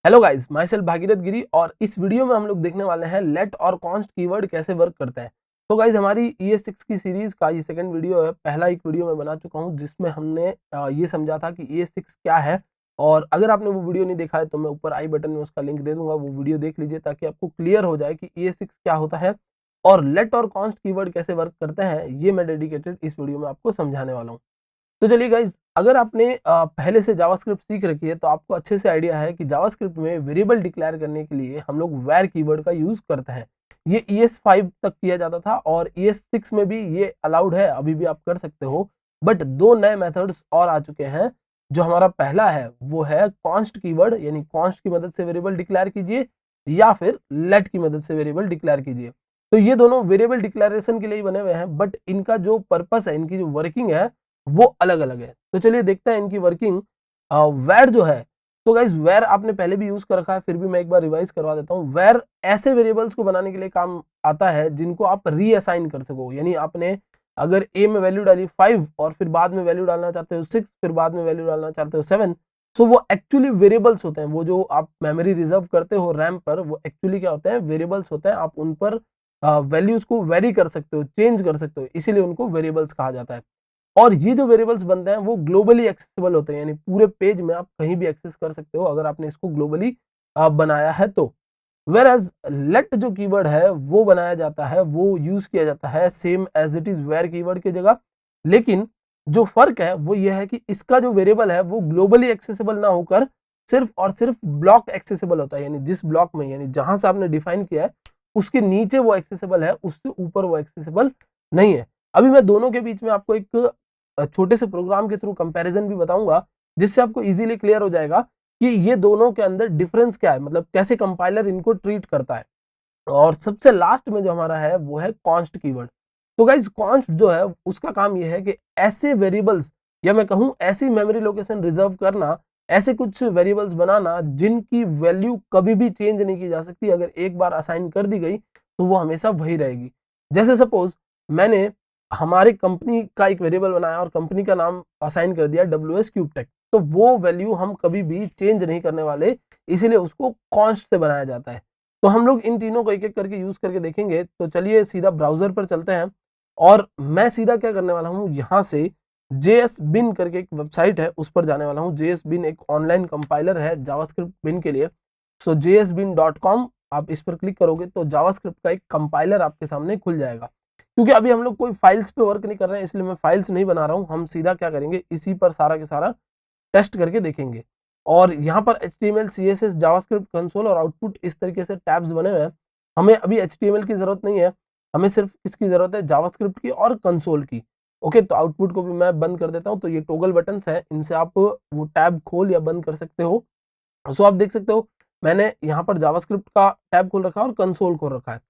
Hello guys, my self Bhagirath Giri और इस video में हम लोग देखने वाले हैं लेट और कॉन्स्ट कीवर्ड कैसे वर्क करते हैं। तो गाइस हमारी ES6 की सीरीज का ये सेकंड वीडियो है। पहला एक वीडियो मैं बना चुका हूं जिसमें हमने ये समझा था कि ES6 क्या है। और अगर आपने वो वीडियो नहीं देखा है तो मैं ऊपर आई बटन में उसका लिंक दे दूंगा, वो वीडियो देख लीजिए ताकि आपको क्लियर हो जाए कि ES6 क्या होता है और लेट और कॉन्स्ट कीवर्ड कैसे वर्क करते हैं। ये मैं डेडिकेटेड इस वीडियो में आपको समझाने वाला हूँ। तो चलिए गाइज, अगर आपने पहले से जावास्क्रिप्ट सीख रखी है तो आपको अच्छे से आइडिया है कि जावास्क्रिप्ट में वेरिएबल डिक्लेयर करने के लिए हम लोग वेर कीवर्ड का यूज करते हैं। ये ES5 तक किया जाता था और ES6 में भी ये अलाउड है, अभी भी आप कर सकते हो। बट दो नए मेथड्स और आ चुके हैं। जो हमारा पहला है वो है कॉन्स्ट कीवर्ड, यानी कॉन्स्ट की मदद से वेरिएबल डिक्लेयर कीजिए या फिर लेट की मदद से वेरिएबल डिक्लेयर कीजिए। तो ये दोनों वेरिएबल डिक्लेरेशन के लिए ही बने हुए हैं, बट इनका जो पर्पस है, इनकी जो वर्किंग है वो अलग अलग है। तो चलिए देखते हैं इनकी वर्किंग। वेर जो है, तो गाइज वेर आपने पहले भी यूज कर रखा है, फिर भी मैं एक बार रिवाइज करवा देता हूँ। वेर ऐसे वेरिएबल्स को बनाने के लिए काम आता है जिनको आप रीअसाइन कर सको। यानी आपने अगर ए में वैल्यू डाली 5 और फिर बाद में वैल्यू डालना चाहते हो 6, फिर बाद में वैल्यू डालना चाहते हो 7, सो वो एक्चुअली वेरिएबल्स होते हैं। वो जो आप मेमोरी रिजर्व करते हो रैम पर, वो एक्चुअली क्या होते हैं, वेरिएबल्स होते हैं। आप उन पर वैल्यूज को वेरी कर सकते हो, चेंज कर सकते हो, इसीलिए उनको वेरिएबल्स कहा जाता है। और ये जो वेरिएबल्स बनते हैं वो ग्लोबली एक्सेसिबल होते हैं, यानी पूरे पेज में आप कहीं भी एक्सेस कर सकते हो अगर आपने इसको ग्लोबली बनाया है तो। वेर एज लेट जो कीवर्ड है वो बनाया जाता है, वो यूज किया जाता है same as it is var keyword की जगह। लेकिन जो फर्क है वो ये है कि इसका जो वेरिएबल है वो ग्लोबली एक्सेसिबल ना होकर सिर्फ और सिर्फ ब्लॉक एक्सेसिबल होता है। यानी जिस ब्लॉक में, यानी जहां से आपने डिफाइन किया है उसके नीचे वो एक्सेसिबल है, उससे ऊपर वो एक्सेसिबल नहीं है। अभी मैं दोनों के बीच में आपको एक छोटे से प्रोग्राम के थ्रू कंपैरिजन भी बताऊंगा, जिससे आपको इजीली क्लियर हो जाएगा कि ये दोनों के अंदर डिफरेंस क्या है, मतलब कैसे कंपाइलर इनको ट्रीट करता है। और सबसे लास्ट में जो हमारा है वो है कॉन्स्ट कीवर्ड। तो गाइज कॉन्स्ट जो है उसका काम ये है कि ऐसे वेरिएबल्स, या मैं कहूं ऐसी मेमोरी लोकेशन रिजर्व करना, ऐसे कुछ वेरिएबल्स बनाना जिनकी वैल्यू कभी भी चेंज नहीं की जा सकती। अगर एक बार असाइन कर दी गई तो वो हमेशा वही रहेगी। जैसे सपोज मैंने हमारी कंपनी का एक वेरिएबल बनाया और कंपनी का नाम असाइन कर दिया WS क्यूब टेक, तो वो वैल्यू हम कभी भी चेंज नहीं करने वाले, इसीलिए उसको कॉन्स्ट से बनाया जाता है। तो हम लोग इन तीनों को एक एक करके यूज करके देखेंगे। तो चलिए सीधा ब्राउजर पर चलते हैं और मैं सीधा क्या करने वाला हूँ, यहाँ से JSBin करके एक वेबसाइट है उस पर जाने वाला हूँ। JSBin एक ऑनलाइन कंपाइलर है जावास्क्रिप्ट बिन के लिए। सो JSBin.com आप इस पर क्लिक करोगे तो जावास्क्रिप्ट का एक कंपाइलर आपके सामने खुल जाएगा। क्योंकि अभी हम लोग कोई फाइल्स पे वर्क नहीं कर रहे हैं, इसलिए मैं फाइल्स नहीं बना रहा हूँ। हम सीधा क्या करेंगे, इसी पर सारा के सारा टेस्ट करके देखेंगे। और यहाँ पर HTML, CSS, जावास्क्रिप्ट, कंसोल और आउटपुट, इस तरीके से टैब्स बने हुए हैं। हमें अभी HTML की जरूरत नहीं है, हमें सिर्फ किसकी जरूरत है, जावास्क्रिप्ट की और कंसोल की। ओके, तो आउटपुट को भी मैं बंद कर देता हूँ। तो ये टॉगल बटन्स हैं, इनसे आप वो टैब खोल या बंद कर सकते हो। सो आप देख सकते हो मैंने यहाँ पर जावास्क्रिप्ट का टैब खोल रखा है और कंसोल खोल रखा है।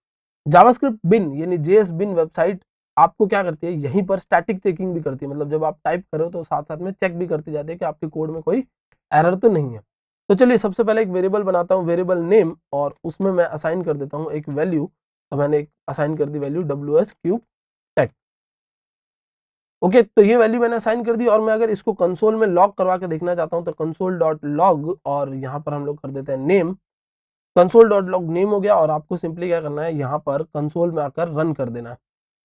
जावास्क्रिप्ट बिन यानी JSBin वेबसाइट आपको क्या करती है, यहीं पर स्टैटिक चेकिंग भी करती है। मतलब जब आप टाइप करो तो साथ साथ में चेक भी करती जाती है कि आपके कोड में कोई एरर तो नहीं है। तो चलिए सबसे पहले एक वेरिएबल बनाता हूँ, वेरिएबल नेम, और उसमें मैं असाइन कर देता हूँ एक वैल्यू। तो मैंने एक असाइन कर दी value WS cube tech. Okay, तो ये वैल्यू मैंने असाइन कर दी और मैं अगर इसको कंसोल में लॉग करवा के देखना चाहता हूँ तो console.log, और यहाँ पर हम लोग कर देते हैं नेम। console.log नेम हो गया और आपको सिंपली क्या करना है, यहाँ पर कंसोल में आकर रन कर देना है।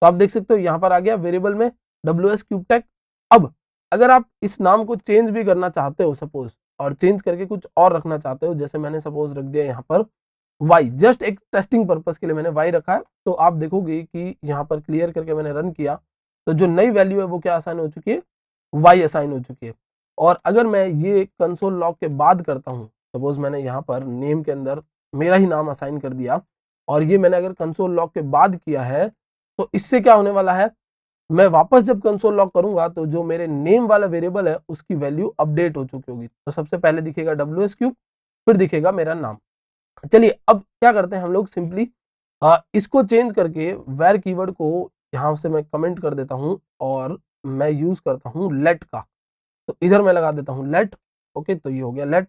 तो आप देख सकते हो यहाँ पर आ गया वेरिएबल में WS क्यूब टेक। अब अगर आप इस नाम को चेंज भी करना चाहते हो सपोज, और चेंज करके कुछ और रखना चाहते हो, जैसे मैंने सपोज रख दिया यहाँ पर वाई, जस्ट एक टेस्टिंग पर्पस के लिए मैंने वाई रखा है। तो आप देखोगे कि यहाँ पर क्लियर करके मैंने रन किया तो जो नई वैल्यू है वो क्या असाइन हो चुकी है, वाई असाइन हो चुकी है। और अगर मैं ये कंसोल लॉग के बाद करता हूँ, सपोज मैंने यहाँ पर नेम के अंदर मेरा ही नाम असाइन कर दिया और ये मैंने अगर कंसोल लॉग के बाद किया है, तो इससे क्या होने वाला है, मैं वापस जब कंसोल लॉग करूंगा तो जो मेरे नेम वाला वेरिएबल है उसकी वैल्यू अपडेट हो चुकी होगी। तो सबसे पहले दिखेगा WS क्यूब, फिर दिखेगा मेरा नाम। चलिए अब क्या करते हैं हम लोग, सिंपली इसको चेंज करके वेर कीवर्ड को यहाँ से मैं कमेंट कर देता हूँ और मैं यूज करता हूँ लेट का। तो इधर मैं लगा देता हूँ लेट। ओके, तो ये हो गया लेट,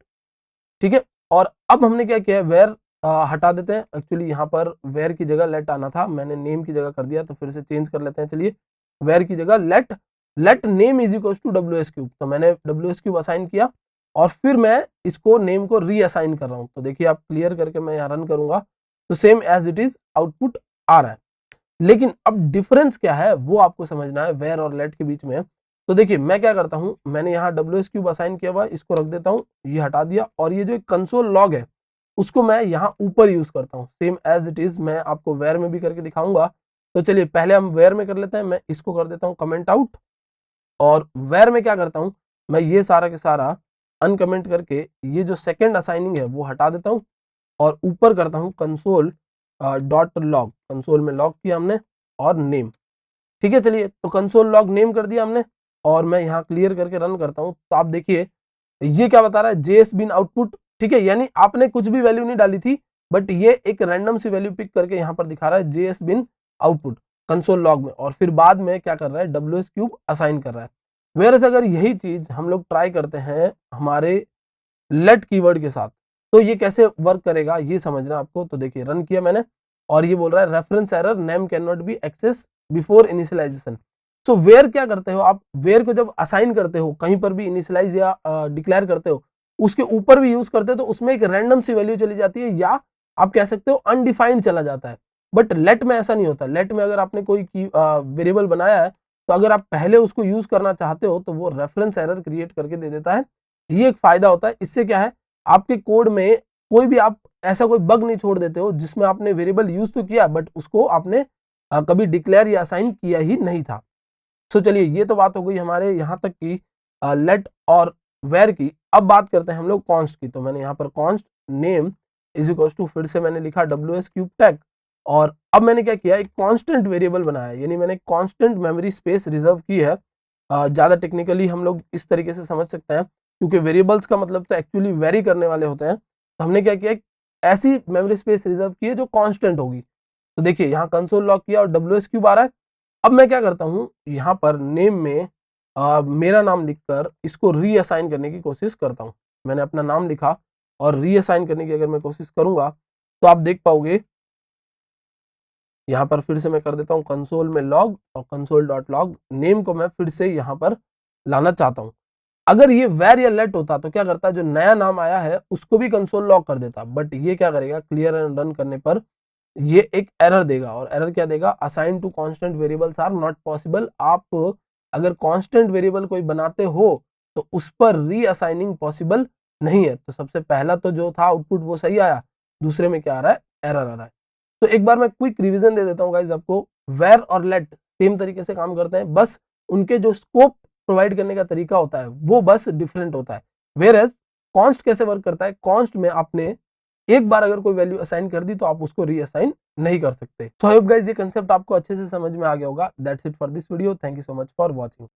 ठीक है। और अब हमने क्या किया, वेर हटा देते हैं। एक्चुअली यहाँ पर वेर की जगह लेट आना था, मैंने नेम की जगह कर दिया, तो फिर से चेंज कर लेते हैं। चलिए वेर की जगह let, let name is equal to WS cube. तो मैंने WS क्यूब असाइन किया और फिर मैं इसको नेम को रीअसाइन कर रहा हूं। तो देखिए आप क्लियर करके मैं यहाँ रन करूंगा तो same as it is output आ रहा है। लेकिन अब डिफरेंस क्या है वो आपको समझना है वेयर और लेट के बीच में। तो देखिए मैं क्या करता हूं, मैंने यहाँ WS³ असाइन किया हुआ है, इसको रख देता हूं, ये हटा दिया, और ये जो कंसोल लॉग है उसको मैं यहाँ ऊपर यूज करता हूँ सेम एज इट इज। मैं आपको वेयर में भी करके दिखाऊंगा। तो चलिए पहले हम वेयर में कर लेते हैं। मैं इसको कर देता हूँ कमेंट आउट, और वेयर में क्या करता हूँ, मैं ये सारा के सारा अनकमेंट करके ये जो सेकंड असाइनिंग है वो हटा देता हूँ, और ऊपर करता हूँ कंसोल डॉट लॉग। कंसोल में लॉग किया हमने और नेम, ठीक है। चलिए तो कंसोल लॉग नेम कर दिया हमने, और मैं यहाँ क्लियर करके रन करता हूँ। तो आप देखिए ये क्या बता रहा है, JS बिन आउटपुट, ठीक है। यानी आपने कुछ भी वैल्यू नहीं डाली थी, बट ये एक रैंडम सी वैल्यू पिक करके यहाँ पर दिखा रहा है JS बिन आउटपुट कंसोल लॉग में, और फिर बाद में क्या कर रहा है, WS³ असाइन कर रहा है। वेयरएज़ अगर यही चीज हम लोग ट्राई करते हैं हमारे लेट कीवर्ड के साथ, तो ये कैसे वर्क करेगा ये समझना आपको। तो देखिए रन किया मैंने, और ये बोल रहा है reference error, name can not be access before initialisation. So var क्या करते हो आप, वेयर को जब असाइन करते हो कहीं पर भी इनिशियलाइज या डिक्लेयर करते हो, उसके ऊपर भी यूज करते हो तो उसमें एक रैंडम सी वैल्यू चली जाती है, या आप कह सकते हो अनडिफाइंड चला जाता है। बट लेट में ऐसा नहीं होता। लेट में अगर आपने कोई वेरिएबल बनाया है, तो अगर आप पहले उसको यूज करना चाहते हो तो वो रेफरेंस एरर क्रिएट करके दे देता है। ये एक फायदा होता है। इससे क्या है, आपके कोड में कोई भी आप ऐसा कोई बग नहीं छोड़ देते हो जिसमें आपने वेरिएबल यूज तो किया बट उसको आपने कभी डिक्लेयर या असाइन किया ही नहीं था। सो चलिए ये तो बात हो गई हमारे यहाँ तक की लेट और वेयर की। अब बात करते हैं हम लोग कॉन्स्ट की। तो मैंने यहाँ पर const name is equal to, फिर से मैंने लिखा WS³ टैग, और अब मैंने क्या किया, एक कांस्टेंट वेरिएबल बनाया, यानी मैंने कांस्टेंट मेमोरी स्पेस रिजर्व की है। ज्यादा टेक्निकली हम लोग इस तरीके से समझ सकते हैं, क्योंकि वेरिएबल्स का मतलब तो एक्चुअली वेरी करने वाले होते हैं। तो हमने क्या किया, ऐसी मेमोरी स्पेस रिजर्व की है जो कांस्टेंट होगी। तो देखिए यहाँ कंसोल लॉग किया और WS³ आ रहा है। अब मैं क्या करता हूँ, यहाँ पर नेम में मेरा नाम लिखकर इसको रीअसाइन करने की कोशिश करता हूँ। मैंने अपना नाम लिखा और रीअसाइन करने की अगर मैं कोशिश करूंगा तो आप देख पाओगे, यहाँ पर फिर से मैं कर देता हूँ कंसोल में लॉग, और कंसोल डॉट लॉग नेम को मैं फिर से यहाँ पर लाना चाहता हूँ। अगर ये वेर या लेट होता तो क्या करता, जो नया नाम आया है उसको भी कंसोल लॉग कर देता, बट ये क्या करेगा, क्लियर एंड रन करने पर ये एक एरर देगा। और एरर क्या देगा, assign to constant variables are not possible. आप अगर कांस्टेंट वेरिएबल कोई बनाते हो तो उस पर रीअसाइनिंग पॉसिबल नहीं है। तो सबसे पहला तो जो था आउटपुट वो सही आया, दूसरे में क्या आ रहा है, एरर आ रहा है। तो एक बार मैं क्विक रिवीजन दे देता हूँ गाइज आपको। वेर और लेट सेम तरीके से काम करते हैं, बस उनके जो स्कोप प्रोवाइड करने का तरीका होता है वो बस डिफरेंट होता है। वेयर एज कॉन्स्ट कैसे वर्क करता है, कॉन्स्ट में आपने एक बार अगर कोई वैल्यू असाइन कर दी तो आप उसको रीअसाइन नहीं कर सकते। सो आई होप गाइस ये कंसेप्ट आपको अच्छे से समझ में आ गया होगा। That's it for this video. Thank you so much for watching.